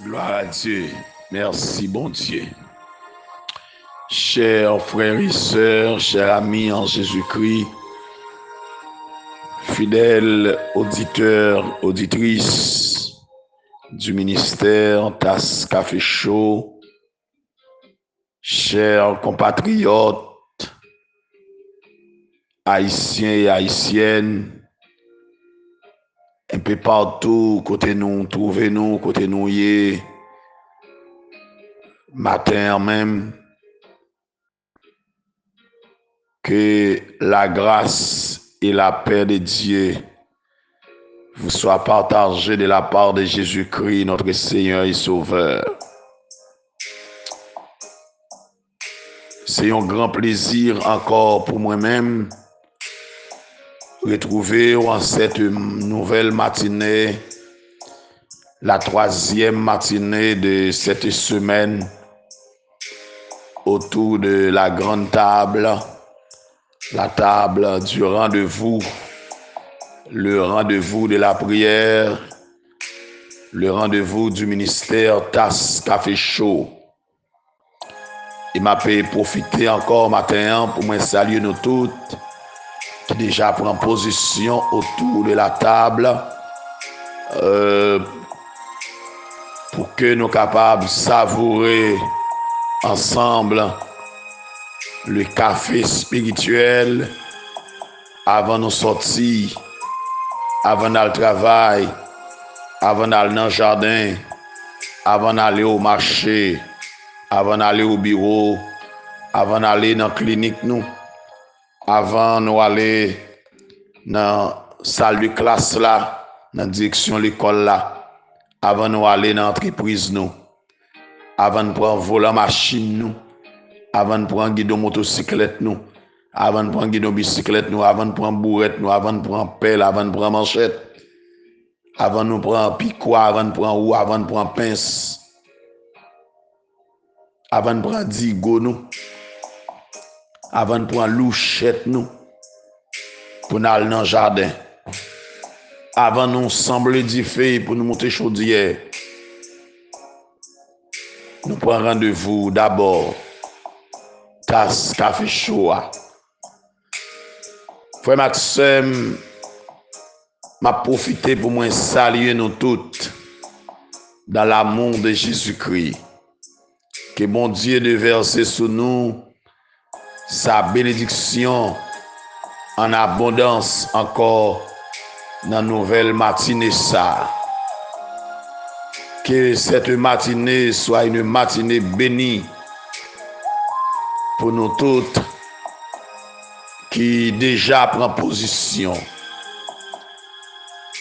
Gloire à Dieu. Merci, bon Dieu. Chers frères et sœurs, chers amis en Jésus-Christ, fidèles auditeurs, auditrices du ministère Tasse Café Chaud, chers compatriotes, haïtiens et haïtiennes, un peu partout, côté nous, trouvez-nous, côté nous y est, matin même, que la grâce et la paix de Dieu vous soient partagées de la part de Jésus-Christ, notre Seigneur et Sauveur. C'est un grand plaisir encore pour moi-même retrouver en cette nouvelle matinée, la troisième matinée de cette semaine, autour de la grande table, la table du rendez-vous, le rendez-vous de la prière, le rendez-vous du ministère Tasse Café Chaud. Il m'a pu profiter encore matin pour me saluer nous toutes qui déjà prend position autour de la table pour que nous capables de savourer ensemble le café spirituel avant de sortir, avant d'aller au travail, avant d'aller dans le jardin, avant d'aller au marché, avant d'aller au bureau, avant d'aller dans la clinique, nous, avant d'aller dans la salle de classe, là, dans la direction de l'école, là, avant d'aller dans l'entreprise, nous, avant de prendre volant machine, nous, avant de prendre guidon motocyclette, nous, avant de prendre guidon bicyclette, nous, avant de prendre bourrette, nous, avant de prendre pelle, avant de prendre manchette, avant de prendre picot, avant de prendre roue, avant de prendre pince, avant de prendre digo, nous, avant de prendre louchette, nous, pour nous aller dans le jardin, avant de nous sembler d'y pour nous monter chaudière, nous prenons rendez-vous d'abord, Tasse Café Chaud. Frère Maxime, m'a profité pour moi saluer nous toutes dans l'amour de Jésus-Christ. Que bon Dieu de verser sur nous sa bénédiction en abondance encore dans la nouvelle matinée ça. Que cette matinée soit une matinée bénie pour nous toutes qui déjà prend position.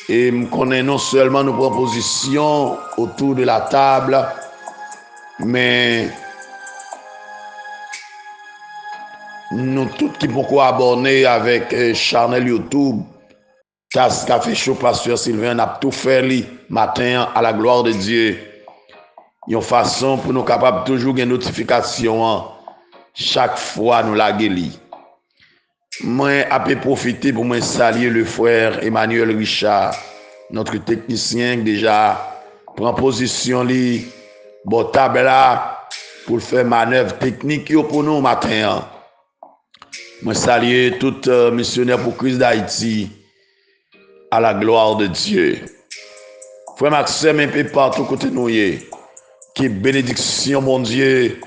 Et me connaît non seulement nous prend position autour de la table, mais nous tous qui pouvons abonner avec channel YouTube, Tasse Café Chaud, Pasteur Sylvain, a tout fait le matin à la gloire de Dieu. Une façon pour nous capables toujours une notification chaque fois nous la guéli. Moi, j'ai profité pour me saluer le frère Emmanuel Richard, notre technicien qui déjà prend position li, bon table là pour faire manœuvre technique pour nous matin. Je salue tout missionnaire pour Christ d'Haïti à la gloire de Dieu. Frère Maxime, un peu partout côté nous, qui bénédiction, mon Dieu,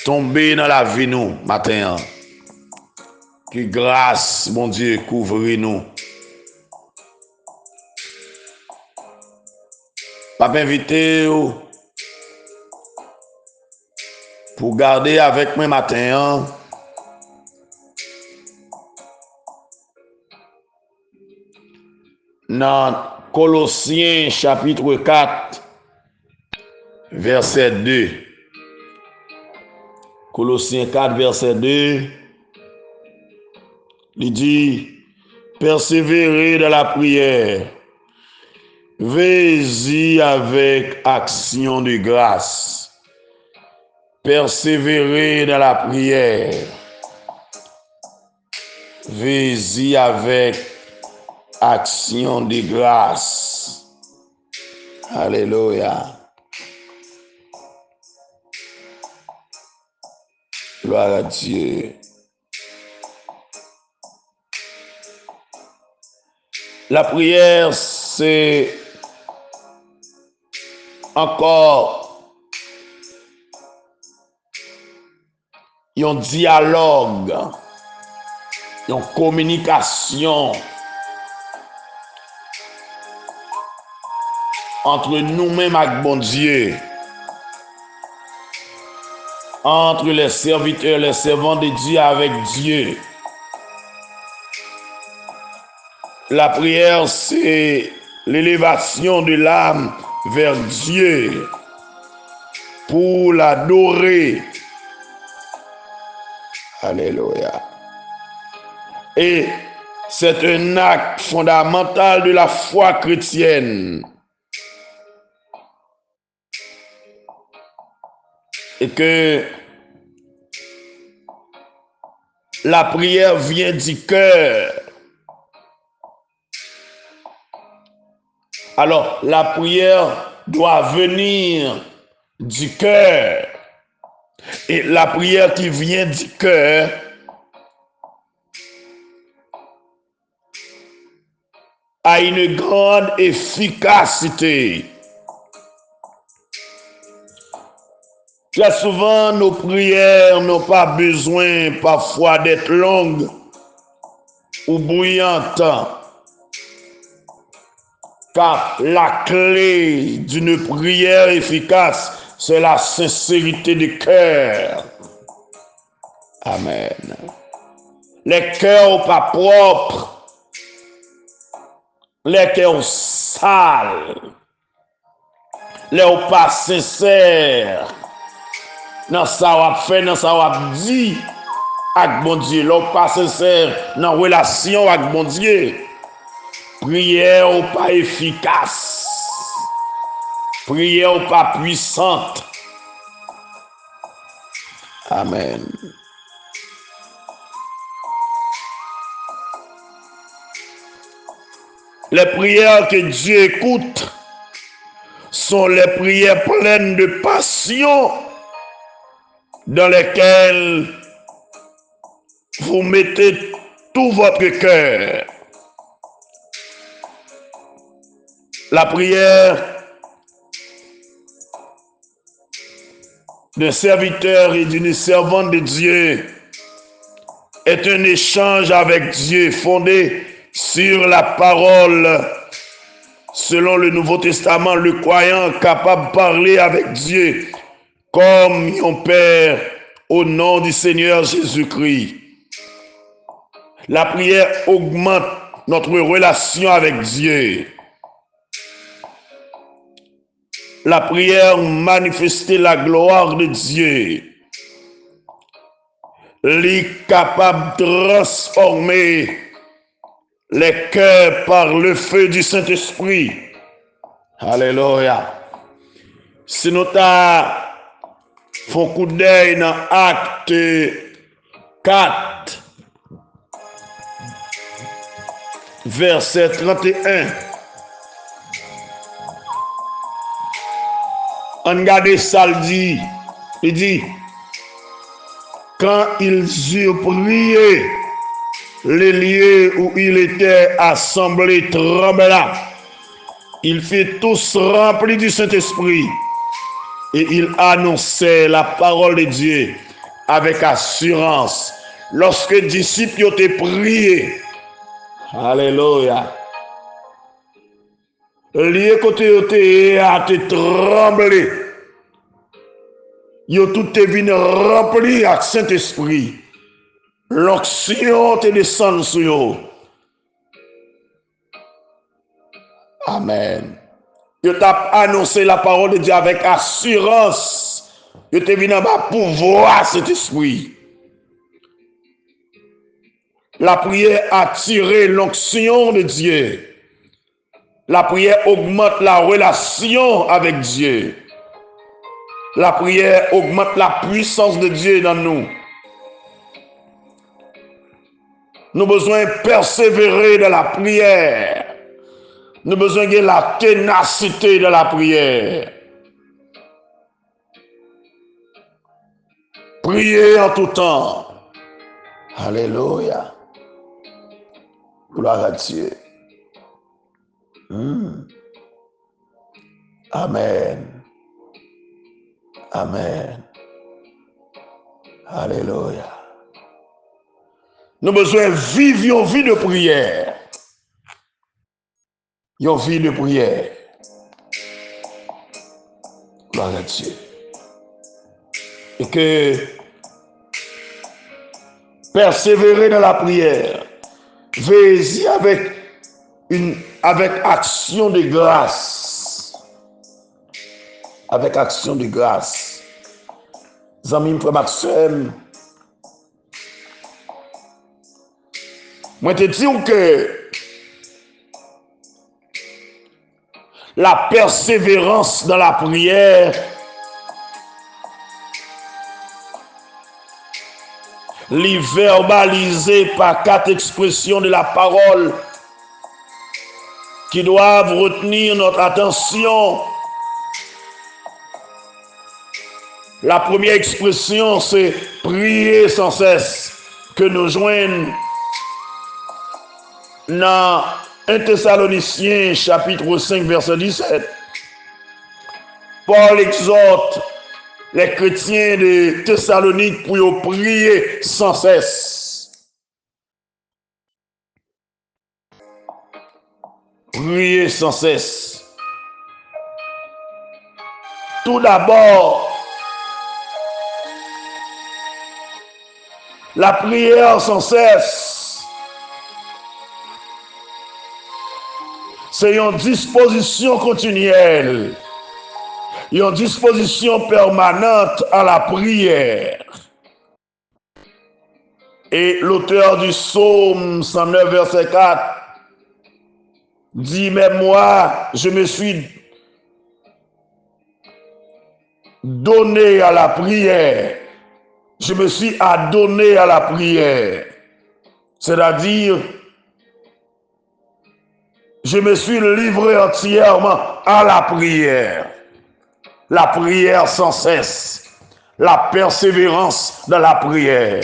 tomber dans la vie nous matin. Que grâce, mon Dieu, couvre nous. Pas m'inviter pour garder avec moi matin. Dans Colossiens chapitre 4, verset 2. Colossiens 4, verset 2. Il dit, persévérez dans la prière, veillez avec action de grâce. Persévérez dans la prière, veillez avec action de grâce. Alléluia. Gloire à Dieu. La prière, c'est encore un dialogue, une communication entre nous-mêmes et bon Dieu, entre les serviteurs, les servants de Dieu avec Dieu. La prière, c'est l'élévation de l'âme vers Dieu pour l'adorer. Alléluia. Et c'est un acte fondamental de la foi chrétienne. Et que la prière vient du cœur. Alors, la prière doit venir du cœur. Et la prière qui vient du cœur a une grande efficacité. Très souvent, nos prières n'ont pas besoin parfois d'être longues ou bruyantes. Car la clé d'une prière efficace, c'est la sincérité du cœur. Amen. Les cœurs pas propres, les cœurs sales, les pas sincères. Dans ça on fait, dans ça on dit avec bon Dieu, les pas sincères dans relation avec bon Dieu. Prière pas efficace. Prière pas puissante. Amen. Les prières que Dieu écoute sont les prières pleines de passion dans lesquelles vous mettez tout votre cœur. La prière d'un serviteur et d'une servante de Dieu est un échange avec Dieu fondé sur la parole. Selon le Nouveau Testament, le croyant capable de parler avec Dieu comme un père au nom du Seigneur Jésus-Christ. La prière augmente notre relation avec Dieu. La prière manifeste la gloire de Dieu. Elle est capable de transformer les cœurs par le feu du Saint-Esprit. Alléluia. Si nous faisons coup d'œil dans Acte 4, verset 31, on regarde ça, il dit, quand ils eurent prié, les lieux où il était assemblé trembla. Ils furent tous remplis du Saint-Esprit et ils annonçaient la parole de Dieu avec assurance. Lorsque les disciples ont prié, alléluia, les lieux côté a été tremblé. Ils ont tout venu rempli avec Saint-Esprit. L'onction te descend sur eux. Amen. Je t'ai annoncé la parole de Dieu avec assurance. Je t'ai venu pour voir cet esprit. La prière attire l'onction de Dieu. La prière augmente la relation avec Dieu. La prière augmente la puissance de Dieu dans nous. Nous avons besoin de persévérer dans la prière. Nous avons besoin de la ténacité de la prière. Priez en tout temps. Alléluia. Gloire à Dieu. Amen. Amen. Alléluia. Nous avons besoin de vivre une vie de prière. Une vie de prière. Gloire à Dieu. Et que persévérer dans la prière. Veillez avec action de grâce. Avec action de grâce. Amis, frère Maxime, moi te dis que la persévérance dans la prière les verbalisée par 4 expressions de la parole qui doivent retenir notre attention. La première expression, c'est prier sans cesse, que nous joignons dans 1 Thessaloniciens chapitre 5 verset 17. Paul exhorte les chrétiens de Thessalonique pour prier sans cesse. Prier sans cesse. Tout d'abord, la prière sans cesse, c'est une disposition continuelle, une disposition permanente à la prière. Et l'auteur du psaume 109, verset 4, dit, mais moi, je me suis donné à la prière. Je me suis adonné à la prière. C'est-à-dire, je me suis livré entièrement à la prière. La prière sans cesse. La persévérance dans la prière.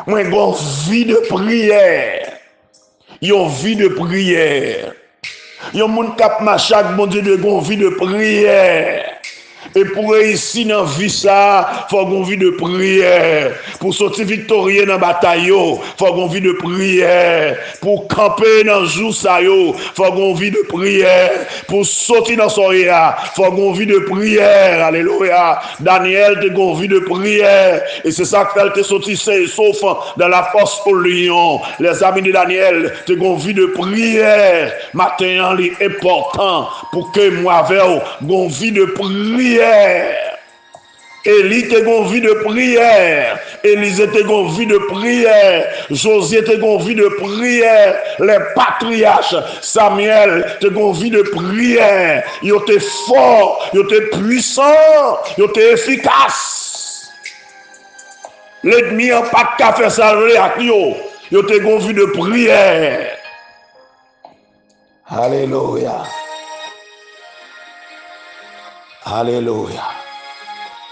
Moi, j'ai une vie de prière. Une vie de prière. Il y a un monde qui a chaque bon Dieu de une vie de prière. Et pour réussir dans la vie, ça, il faut une vie de prière. Pour sortir victorieux dans la bataille, il faut une vie de prière. Pour camper dans le jour, il faut une vie de prière. Pour sortir dans son réa, il faut une vie de prière. Alléluia. Daniel, tu as une vie de prière. Et c'est ça que tu es sorti sauf dans la force au lion. Les amis de Daniel, tu as une vie de prière. Maintenant, c'est important pour que moi, avec une vie de prière. Élie était une vie de prière. Élisée était une vie de prière. Josué était une vie de prière. Les patriarches, Samuel était une vie de prière. Ils étaient forts, ils étaient puissants, ils étaient efficaces. L'ennemi n'a pas qu'à faire ça avec eux. Ils étaient une vie de prière. Alléluia. Alléluia.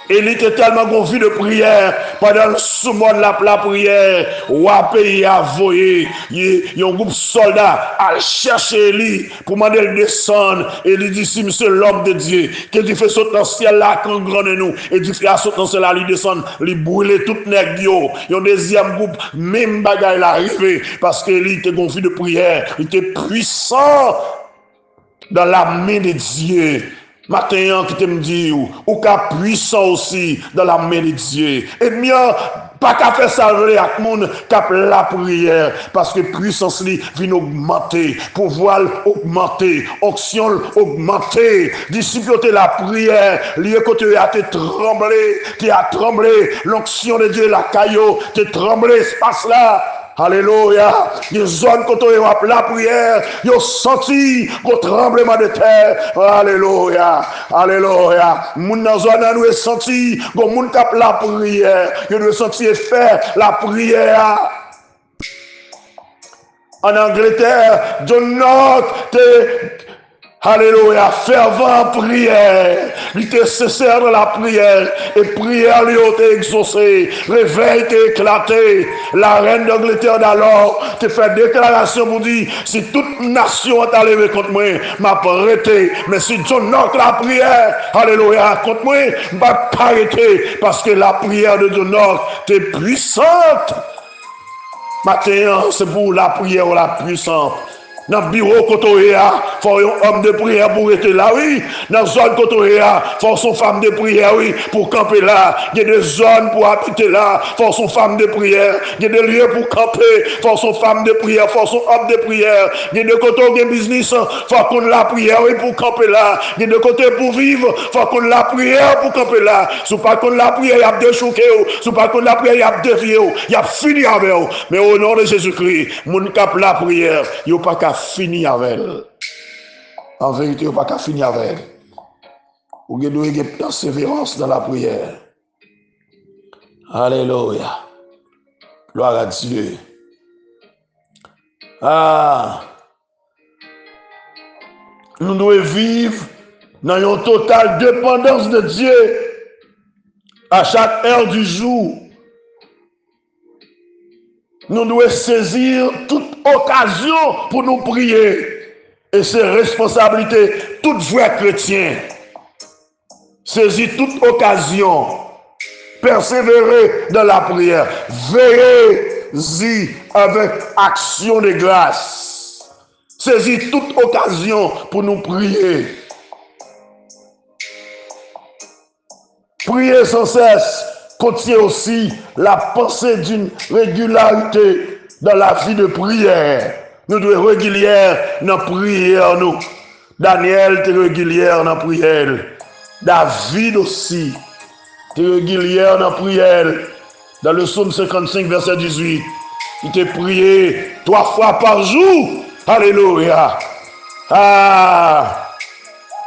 Il était tellement gonflé de prière pendant le sous-mode de la prière. Ou à pays à voyer. Il y a un groupe de soldats à chercher Élie pour demander de descendre. Et il dit si monsieur l'homme de Dieu, que tu fais sauter dans le ciel là, quand grand nous, et tu fais sauter dans le ciel là, il descend, il brûle tout nègre. Il y a un deuxième groupe, même bagaille arrivé, parce que Élie était gonflé de prière. Il était puissant dans la main de Dieu. Maintenant, qui te me dit, ou qu'à puissant aussi dans la main de Dieu. Et bien, pas qu'à faire ça avec monde qu'à la prière, parce que puissance vient augmenter, pouvoir augmenter, onction augmenter, disciple de la prière, lié côté à te trembler, tu as tremblé, l'onction de Dieu, la caillou, te tremblé, espace là. Alléluia. Les zones côté la prière, ils ont senti un tremblement de terre. Alléluia. Alléluia. Moun dans zone nous senti que moun cap la prière, ils ont senti faire la prière. En Angleterre, do not Alléluia, fervent prière. Il était sincère dans la prière. Et prière lui a été exaucée. Réveil était éclaté. La reine d'Angleterre d'alors te fait déclaration pour dire, si toute nation est allée contre moi, m'a pas arrêté. Mais si John Knox la prière, alléluia, contre moi, m'a pas arrêté. Parce que la prière de John Knox est puissante. Matin, c'est pour la prière la puissante. Dans le bureau Kotoéa, il faut un homme de prière pour être là, oui. Dans la zone Kotoéa, il faut son femme de prière, oui, pour camper là. Il y a des zones pour habiter là, il faut son femme de prière. Il y a des lieux pour camper, il faut son femme de prière, il faut son homme de prière. Il y a des côtés où il y a business, il faut qu'on la prière, oui, pour camper là. Il y a des côtés pour vivre, il faut qu'on la prière pour camper là. Si pas qu'on la prière, il y a déchouqué, si pas qu'on la prière, il y a dévié, il y a fini avec eux. Mais au nom de Jésus-Christ, mon cap la prière, il n'y a pas qu'à finir avec elle. En vérité, il n'y a pas qu'à finir avec elle. Vous devez avoir une persévérance dans la prière. Alléluia. Gloire à Dieu. Ah. Nous devons vivre dans une totale dépendance de Dieu à chaque heure du jour. Nous devons saisir toute occasion pour nous prier. Et c'est responsabilité tout vrai chrétien. Saisir toute occasion. Persévérer dans la prière. Veillez-y avec action de grâce. Saisir toute occasion pour nous prier. Prier sans cesse contient aussi la pensée d'une régularité dans la vie de prière. Nous devons être réguliers dans la prière. Nous. Daniel était régulier dans la prière. David aussi était régulier dans la prière. Dans le psaume 55, verset 18, il était prié 3 fois par jour. Alléluia. Ah.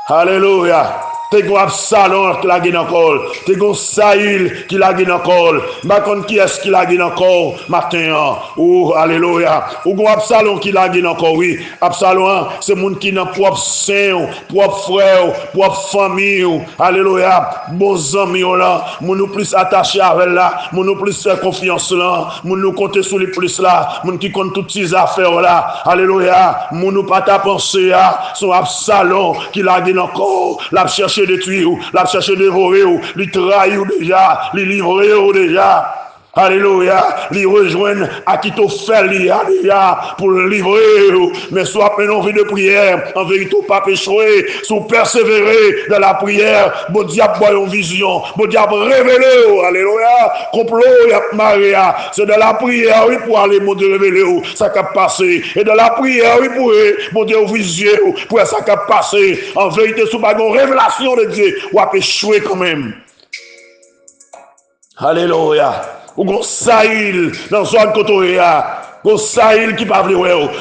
Alléluia. T'es gon Absalom qui l'a gagné encore. T'es gon Saül qui l'a gagné encore. Ma contre qui est-ce qui l'a gagné encore matin? Oh, alléluia. Ou gon Absalom qui l'a gagné encore, oui. Absalom, c'est moun qui n'a propre saint, propre frère, propre famille. Alléluia. Bons amis là. Moun nous plus attaché avec là. Moun nous plus faire confiance là. Moun nous compter sur les plus là. Moun qui compte toutes ces affaires là. Alléluia. Moun nous pas ta pensée là. Son Absalom qui l'a gagné encore. La chercher de tuer, la chercher de dévorer, lui trahir déjà, lui livrer déjà. Alléluia, lui rejoindre à qui t'ont fait déjà pour le livrer. Mais soit plein envie de prière, en vérité, pas pécher, soit persévérer dans la prière. Bon diable, boit une vision, bon diable, révéler. Alléluia, complot, y a Maria. C'est dans la prière, oui, pour aller, mon Dieu, révéler, ça qui a passé. Et dans la prière, oui, pour, mon Dieu, vision, pour ça qui a passé. En vérité, sous pas une révélation de Dieu, ou à pécher quand même. Alléluia. Ou gon Saül dans zone Kotoéa. Gon Saül qui pas vle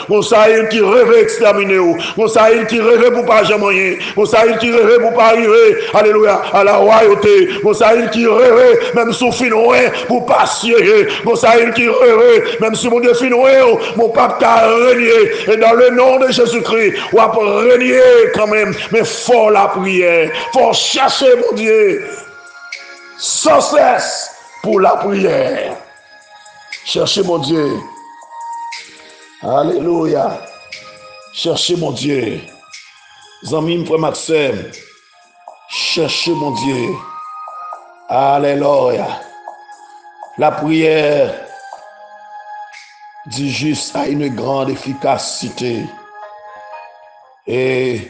gon Saül qui rêve exterminer ou. Gon Saül qui rêve pour pas jamais moyen. Gon Saül qui rêve pour pas arriver, alléluia, à la royauté. Gon Saül qui rêve même sous finoué pour pas siéger. Gon Saül qui rêve même si mon Dieu finoué, mon pape t'a régné. Et dans le nom de Jésus-Christ, ou va régner quand même, mais faut la prière. Faut chercher mon Dieu sans cesse. Pour la prière. Cherchez mon Dieu. Alléluia. Cherchez mon Dieu. Zami frère Maxime. Cherchez mon Dieu. Alléluia. La prière du juste a une grande efficacité. Et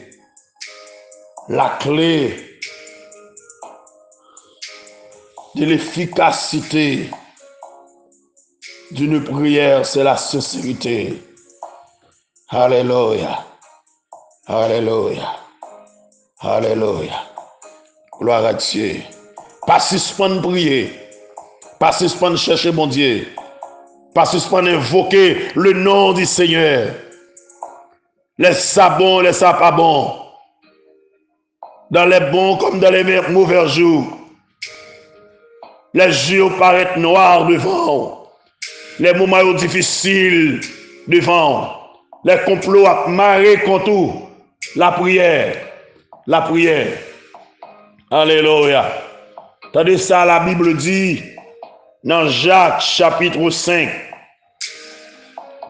la clé de l'efficacité d'une prière, c'est la sincérité. Alléluia. Alléluia. Alléluia. Gloire à Dieu. Pas suspendre prier. Pas suspendre chercher mon Dieu. Pas suspendre invoquer le nom du Seigneur. Laisse ça bon, laisse ça pas bon. Dans les bons comme dans les mauvais jours. Les jours paraissent noirs devant. Les moments difficiles devant. Les complots à marrer contre tout. La prière. La prière. Alléluia. Tandis ça, la Bible dit dans Jacques chapitre 5.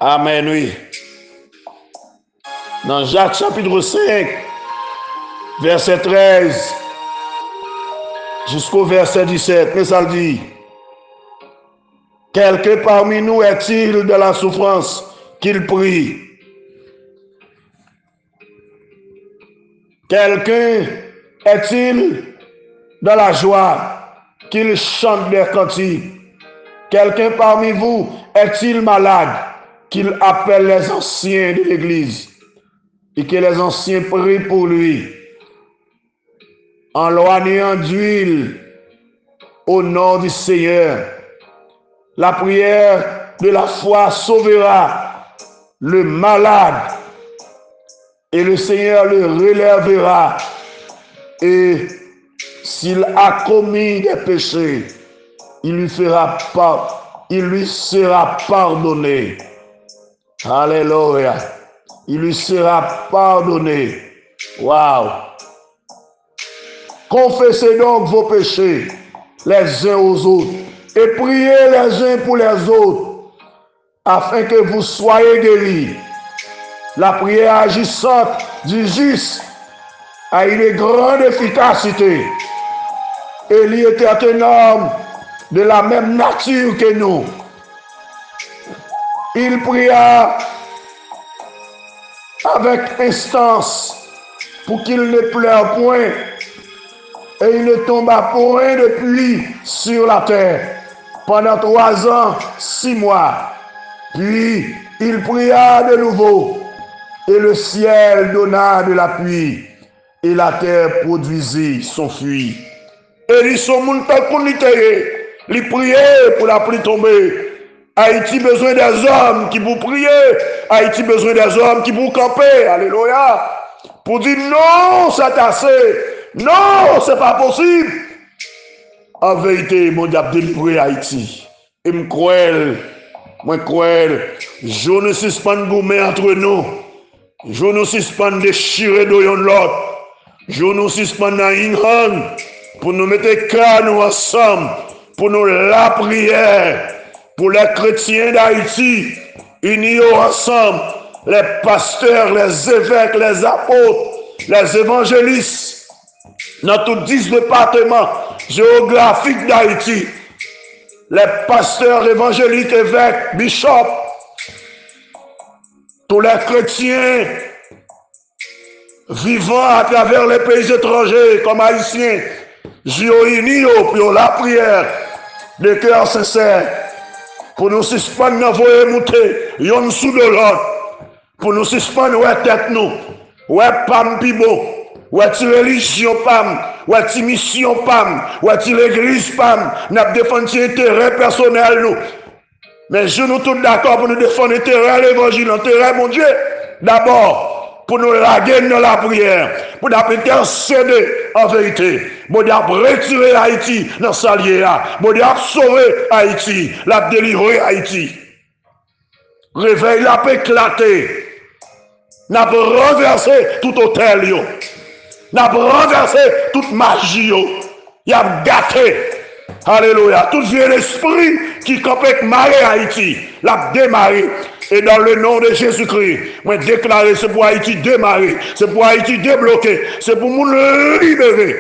Amen, oui. Dans Jacques chapitre 5, verset 13 jusqu'au verset 17, mais ça le dit. Quelqu'un parmi nous est-il de la souffrance qu'il prie? Quelqu'un est-il dans la joie qu'il chante des cantiques? Quelqu'un parmi vous est-il malade qu'il appelle les anciens de l'Église et que les anciens prient pour lui en loignant d'huile au nom du Seigneur? La prière de la foi sauvera le malade et le Seigneur le relèvera. Et s'il a commis des péchés, il lui sera pardonné. Alléluia. Il lui sera pardonné. Waouh. Confessez donc vos péchés les uns aux autres et priez les uns pour les autres afin que vous soyez guéris. La prière agissante du juste a une grande efficacité. Élie était un homme de la même nature que nous. Il pria avec instance pour qu'il ne pleure point et il ne tomba point de pluie sur la terre pendant 3 ans, 6 mois. Puis il pria de nouveau et le ciel donna de la pluie et la terre produisit son fruit. Élie son monde il priait pour la pluie tomber. Haïti besoin des hommes qui pour prier. Haïti besoin des hommes qui pour camper. Alléluia. Pour dire non, c'est assez. Non, c'est pas possible. En vérité, mon diable délivrer Haïti. Et me croire, je ne suspends gourmet entre nous. Je ne suspends déchirer de l'autre. Je ne suspends dans une hand pour nous mettre crâne ensemble, pour nous la prière, pour les chrétiens d'Haïti, unis ensemble, les pasteurs, les évêques, les apôtres, les évangélistes, dans tous 10 départements géographiques d'Haïti, les pasteurs, évangéliques, évêques, bishops, tous les chrétiens vivant à travers les pays étrangers comme haïtiens, unis pour la prière de cœur sincère, pour nous suspendre dans vos monter, yon sous de l'autre, pour nous suspendre ouais tête nous, ouais pam pibo, ouais ti religion pam, ouais ti mission pam, ouais ti l'église pam, n'a défendre intérêt personnel nous. Mais je nous tous d'accord pour nous défendre l'intérêt de l'évangile, l'intérêt mon Dieu. D'abord, pour nous laguer dans la prière, pour nous intercéder en vérité, pour nous retirer Haïti dans sa lière, pour nous sauver Haïti, la délivrer Haïti. Réveil la paix éclaté. N'a pas renversé tout hôtel, n'a pas renversé toute magie, y a gâté. Alléluia. Tout vieux esprit qui campait marrer Haïti, l'a démarré. Et dans le nom de Jésus-Christ, moi déclarer, c'est pour Haïti démarrer, c'est pour Haïti débloquer, c'est pour nous libérer,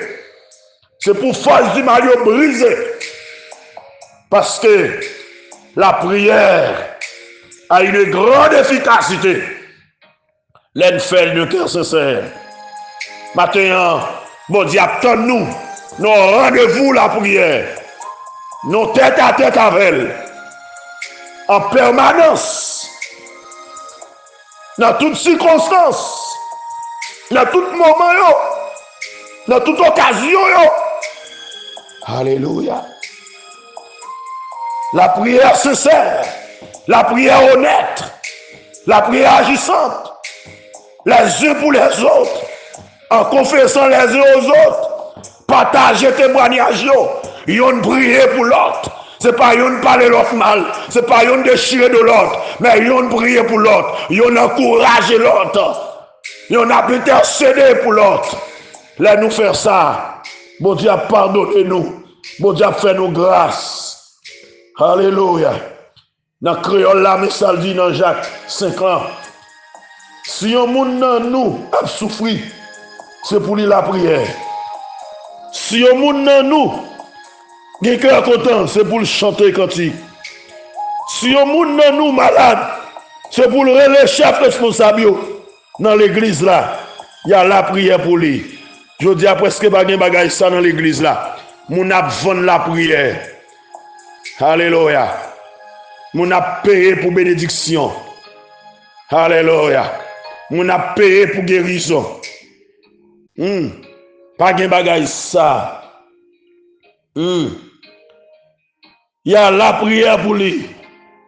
c'est pour force du Mario briser. Parce que la prière a une grande efficacité. L'aide fait de cœur sincère. Maintenant, bon Dieu, attends-nous, nos rendez-vous la prière, nos tête à tête avec elle, en permanence. Dans toutes circonstances, dans tout moment, dans toute occasion. Alléluia. La prière sincère, la prière honnête, la prière agissante, les uns pour les autres, en confessant les uns aux autres, partager témoignages, yon prier pour l'autre. C'est pas yon parler l'autre mal, c'est pas yon déchirer de l'autre, mais yon prier pour l'autre, yon encourager l'autre. On a intercédé pour l'autre. Là, nous faire ça. Bon Dieu, pardonnez-nous. Bon Dieu, fait nous grâce. Alléluia. Dans le créole, là, mais ça le dit dans Jacques 5 ans. Si un monde dans nous a souffert, c'est pour lui la prière. Si un monde dans nous a cœur content, c'est pour le chanter cantique. Si un monde dans nous malade, c'est pour le relais chef responsable dans l'église là. Il y a la prière pour lui. Je dis à presque pas de bagage ça dans l'église là. Mon a vendre la prière. Alléluia. Mon a payé pour bénédiction. Alléluia. Mon a payé pour guérison. Pas de bagage ça. Il y a la prière pour lui.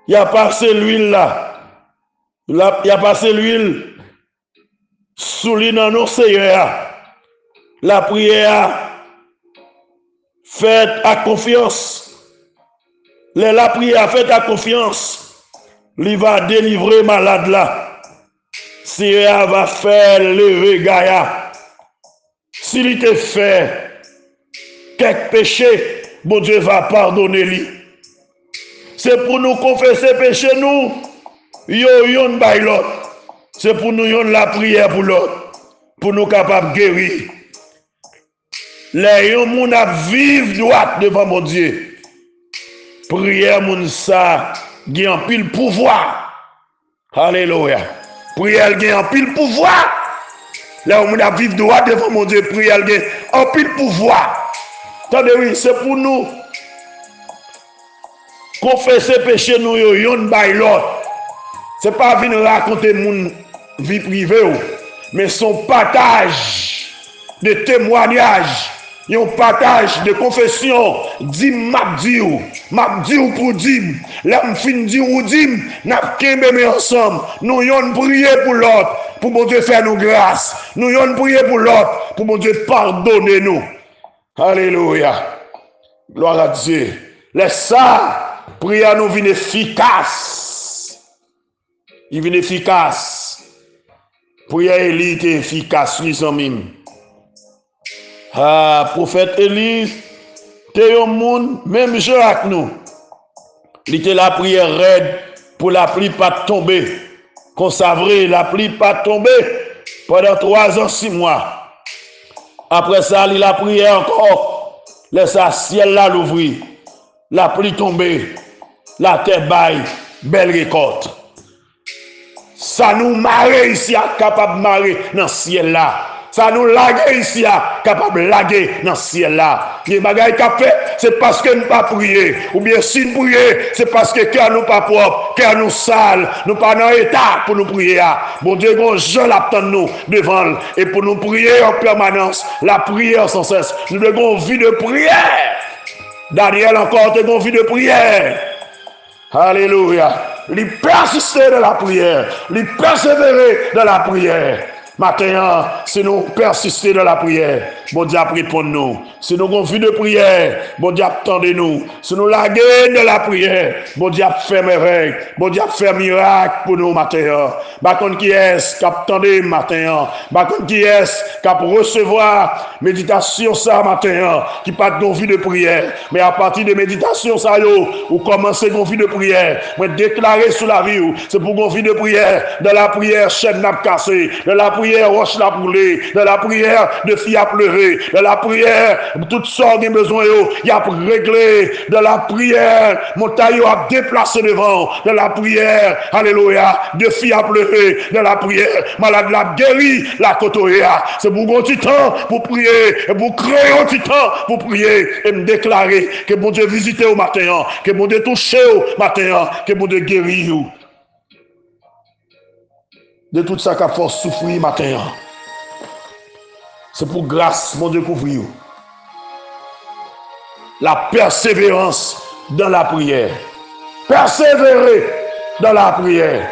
Il y a passé l'huile là. Il y a passé l'huile sous lui dans nos Seigneur. La prière faite à confiance. La prière faite à confiance. Il va délivrer malade là. Seigneur va faire lever Gaïa. S'il te fait quelques péchés, bon Dieu va pardonner lui. C'est pour nous confesser péché nous. Yon by l'autre. C'est pour nous yon la prière pour l'autre. Pour nous capables de guérir. Les yon moun a vivre droit devant mon Dieu. Prière moun ça, qui en pile pouvoir. Alléluia. Prière qui en pile pouvoir. Là moun a vivre droit devant mon Dieu. Prière qui en pile pouvoir. Attendez, oui, c'est pour nous confesser péché nous yon by l'autre. C'est pas venir raconter mon vie privée, mais son partage de témoignage, un partage de confession, dit m'a dit pour dire, là m'fin dit ou dit, n'a kembe ensemble, nous yon prier pour l'autre, pour mon Dieu faire nous grâce, nous yon prier pour l'autre, pour mon Dieu pardonner nous. Alléluia. Gloire à Dieu. Laisse ça, prière nous vient efficace. Il vient efficace. Prière Élie était efficace, les amis. Prophète Élie, t'es un monde, même Jacques nous. Il était la prière raide pour la pluie pas tomber. Consavré, la pluie pas tomber pendant 3 ans, 6 mois. Après ça, il a prié encore. Laisse le ciel là l'ouvrir. La pluie tomber. La terre baille. Belle récolte. Ça nous marre ici, capable de marrer dans le ciel là. Ça nous lague ici, capable de laguer dans le ciel là. Les bagailles qu'a fait, c'est parce que nous pas prier. Ou bien si nous prions, c'est parce que cœur nous pas propre, cœur nous sale, nous pas dans état pour nous prier. Bon Dieu, bon Jean l'attend nous devant et pour nous prier en permanence, la prière sans cesse. Nous devons vie de prière. Daniel encore devons vie de prière. Alléluia. Il persister dans la prière, il persévérer dans la prière. Maintenant, si nous persistons dans la prière, bon Dieu répond nous. Si nous avons vie de prière, bon Dieu attendez-nous. Si nous laguons de la prière, bon Dieu fait merveille, bon Dieu fait miracle pour nous maintenant. Par contre, qui est-ce qui attendait maintenant? Par contre, qui est-ce qui a recevoir méditation ça maintenant, qui pas de vie de prière, mais à partir de méditation ça yo, ou commencer une vie de prière, mais déclarer sur la vie, c'est pour une vie de prière, dans la prière chaîne n'a cassé, dans la prière roche la brûlé, dans la prière de fille à pleurer, dans la prière toutes sortes de besoins il a réglé, dans la prière montagne a déplacé devant, dans la prière alléluia de fille à pleurer, dans la prière malade la guéri la côtoya. C'est pour un petit temps pour prier, et pour créer un petit temps pour prier et me déclarer que bon Dieu visite au matin, que bon Dieu touche au matin, que bon Dieu guérit de tout ça qu'a force souffrir matin. C'est pour grâce, mon Dieu, couvrir. La persévérance dans la prière. Persévérer dans la prière.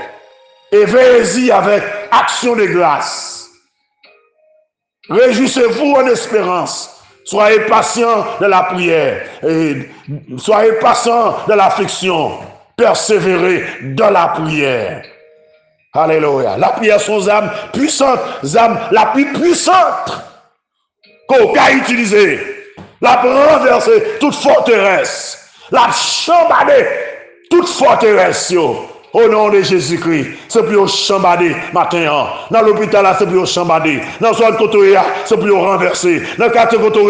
Et veillez-y avec action de grâce. Réjouissez-vous en espérance. Soyez patient dans la prière. Et soyez patient dans l'affliction. Persévérez dans la prière. Alléluia. La prière sont âmes puissantes, âmes la plus puissante qu'on a utilisée. La renverser toute forteresse. La chambader toute forteresse. Au nom de Jésus-Christ, c'est plus au chambader matin. Dans l'hôpital, c'est plus au chambader. Dans son côté, c'est plus au renverser. Dans le quartier côté,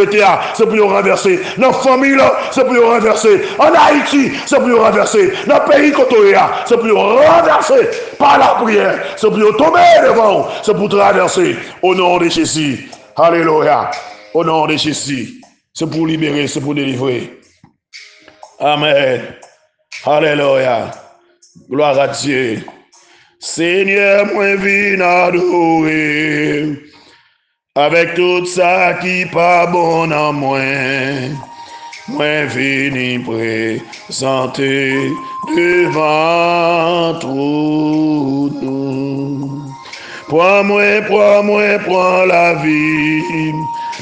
c'est plus au renverser. Dans la famille, c'est plus au renverser. En Haïti, c'est plus au renverser. Dans le pays côté, c'est plus au renverser. Par la prière, c'est plus au tomber devant. C'est pour traverser. Au nom de Jésus. Alléluia. Au nom de Jésus. C'est pour libérer, c'est pour délivrer. Amen. Alléluia. Gloire à Dieu. Seigneur, moi viens adorer avec tout ça qui pas bon en moi. Moi viens présenter devant tout nous. Prends la vie.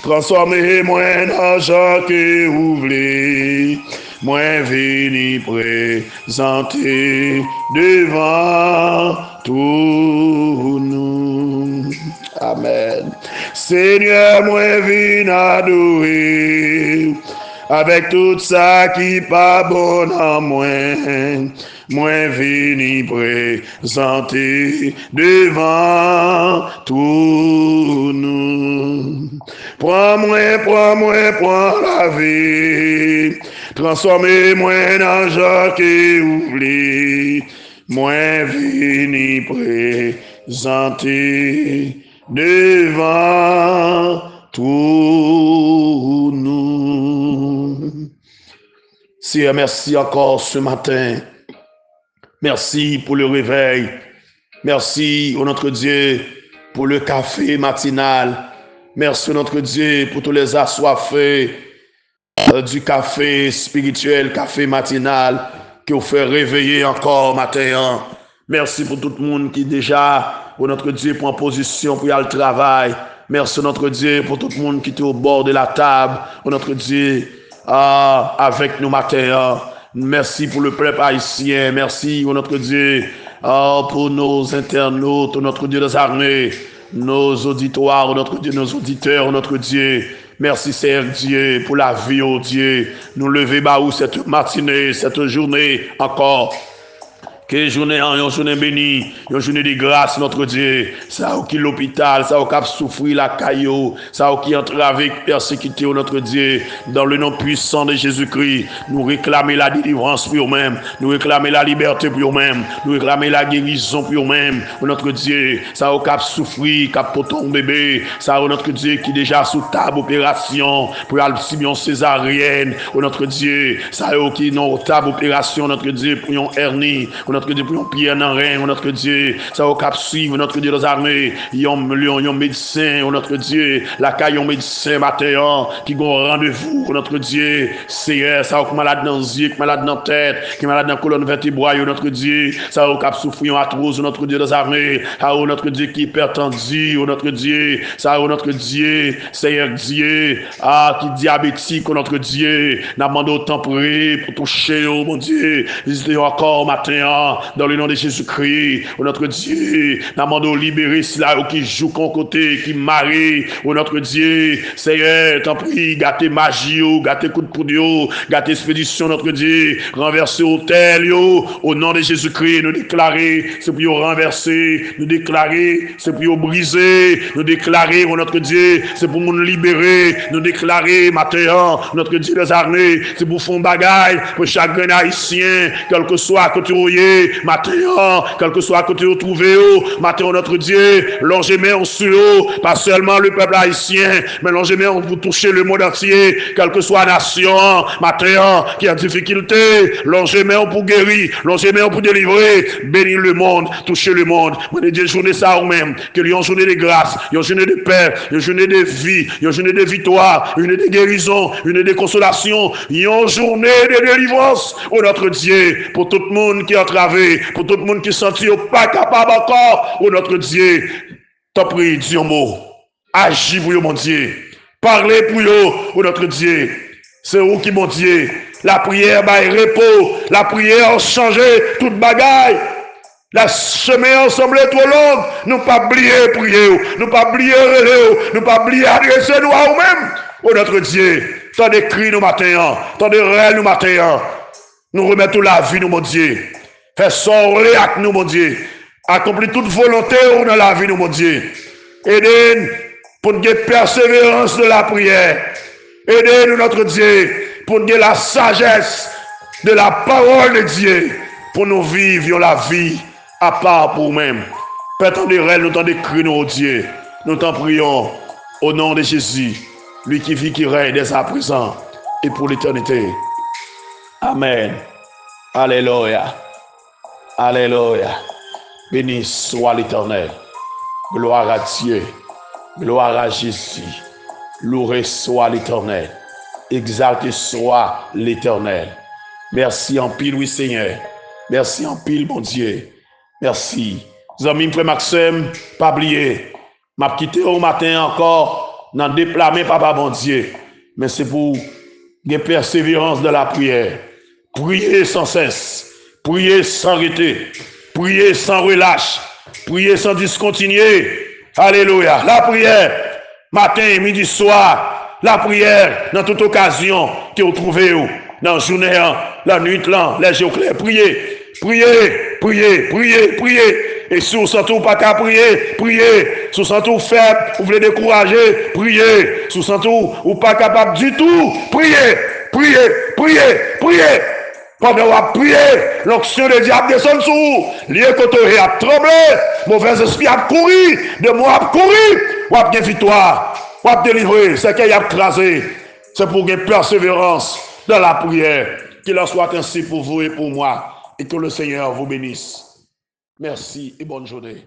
Transformez-moi en Jean que vous voulez. Moi vini présenter devant tous nous. Amen. Seigneur, moi vini adorer avec tout ça qui pas bon en moi. Moi vini présenter devant tous nous. Prends la vie. Transformez-moi en Jean que vous voulez. Moi vini présenter devant tous nous. Seigneur, merci encore ce matin. Merci pour le réveil. Merci, notre Dieu, pour le café matinal. Merci, notre Dieu, pour tous les assoiffés du café spirituel, café matinal, qui vous fait réveiller encore matin. Merci pour tout le monde qui déjà, pour notre Dieu, prend position pour y aller au travail. Merci, notre Dieu, pour tout le monde qui est au bord de la table. Pour notre Dieu, avec nous matin. Merci pour le peuple haïtien. Merci, pour notre Dieu, pour nos internautes, notre Dieu des armées, nos auditoires, notre Dieu, nos auditeurs, notre Dieu. Merci Seigneur Dieu pour la vie, oh Dieu. Nous lever baou cette matinée, cette journée encore. Que journée en journée bénie, une journée de grâce, notre Dieu. Ça qui l'hôpital, ça qui a souffert la caillou, ça qui entre avec persécuté, notre Dieu. Dans le nom puissant de Jésus-Christ, nous réclamer la délivrance pour eux-mêmes, nous réclamer la liberté pour eux-mêmes, nous réclamer la guérison pour eux-mêmes, notre Dieu. Ça qui a souffert, qui a pour ton bébé, ça notre Dieu qui est déjà sous table opération pour Alcibion césarienne, notre Dieu. Ça qui est dans table opération, notre Dieu, pour une hernie, notre Dieu, pour un pied en rein, notre Dieu, ça au cap suivre, notre Dieu, les armées, yon médecin, notre Dieu, la caille, yon médecin, matin, qui ont rendez-vous, notre Dieu, c'est ça au malade dans les yeux, malade dans la tête, qui est malade dans la colonne vertébrale, notre Dieu, ça au cap souffrir, arthrose, notre Dieu, les armées, notre Dieu, qui est hypertendu, notre Dieu, ça au notre Dieu, Seigneur Dieu, qui est diabétique, notre Dieu, n'a demandé autant prier pour toucher, oh mon Dieu, visitez encore matin, dans le nom de Jésus-Christ, notre Dieu, nous demandons libérer cela qui joue con côté, qui marie, notre Dieu, Seigneur, t'en prie, gâtez magie, gâtez coup de poudre, gâtez expédition, notre Dieu, renverser hôtel, au nom de Jésus-Christ, nous déclarer, c'est pour renverser, nous déclarer, c'est pour briser, nous déclarer, notre Dieu, c'est pour nous libérer, nous déclarer, matin, notre Dieu des armées, c'est pour fond bagaille, pour chaque haïtien, quel que soit côté matin, quel que soit côté retrouvé, matin, notre Dieu, longez-moi en sur, pas seulement le peuple haïtien, mais longez-moi en vous toucher le monde entier, quelle que soit la nation, matin, qui a difficulté, longez-moi pour guérir, longez-moi pour délivrer, bénir le monde, toucher le monde. Mon Dieu, journée ça ou même, que l'on journée de grâce, une journée de paix, une journée de vie, une journée de victoire, une journée de guérison, une journée de consolation, une journée de délivrance, oh notre Dieu, pour tout le monde qui est entravé, pour tout le monde qui sentit pas capable encore, oh notre Dieu, t'en prie, dis un mot, agis pour eux, mon Dieu, parlez pour eux, oh notre Dieu, c'est où qui, mon Dieu, la prière va repos, la prière a changé toute bagaille, La chemin ensemble est trop longue. Nous pas oublier prier, nous pas oublier relayer, nous pas oublier adresser nous à nous-mêmes. Oh notre Dieu, tant de cris nous matin, tant de rêves nous matin. Nous remettons la vie nous mon Dieu. Fais sortir avec nous mon Dieu. Accomplis toute volonté dans la vie nous mon Dieu. Aidez-nous pour nous persévérance de la prière. Aidez-nous notre Dieu pour nous la sagesse de la parole de Dieu. Pour nous vivre la vie à part pour nous-mêmes. Père, tant de rêves, nous t'en décrions, nous, Dieu. Nous t'en prions au nom de Jésus, lui qui vit, qui règne dès à présent et pour l'éternité. Amen. Alléluia. Alléluia. Béni soit l'Éternel. Gloire à Dieu. Gloire à Jésus. Loué soit l'Éternel. Exalté soit l'Éternel. Merci en pile, oui Seigneur. Merci en pile, mon Dieu. Merci. Amis, frère Maxime, pas oublier. M'a quitté au matin encore dans déplacer papa bon Dieu. Mais c'est pour des persévérance de la prière. Priez sans cesse. Priez sans arrêter. Priez sans relâche. Priez sans discontinuer. Alléluia. La prière, matin, midi, soir. La prière, dans toute occasion que vous trouvez. Dans la journée, la nuit, les jours clairs. Priez. Priez. Priez. Priez. Priez. Et si vous sentez pas qu'à prier, priez. Si vous sentez faible, vous voulez décourager, priez. Si vous sentez ou pas capable du tout, priez. Priez. Priez. Priez. Pendant que vous priez, l'onction de diable descend sur vous. Lié côté a tremblé, mauvais esprit a couru, de moi a couru. Ou a bien victoire, ou a délivré, c'est qu'il a crasé. C'est pour une persévérance dans la prière. Qu'il en soit ainsi pour vous et pour moi. Et que le Seigneur vous bénisse. Merci et bonne journée.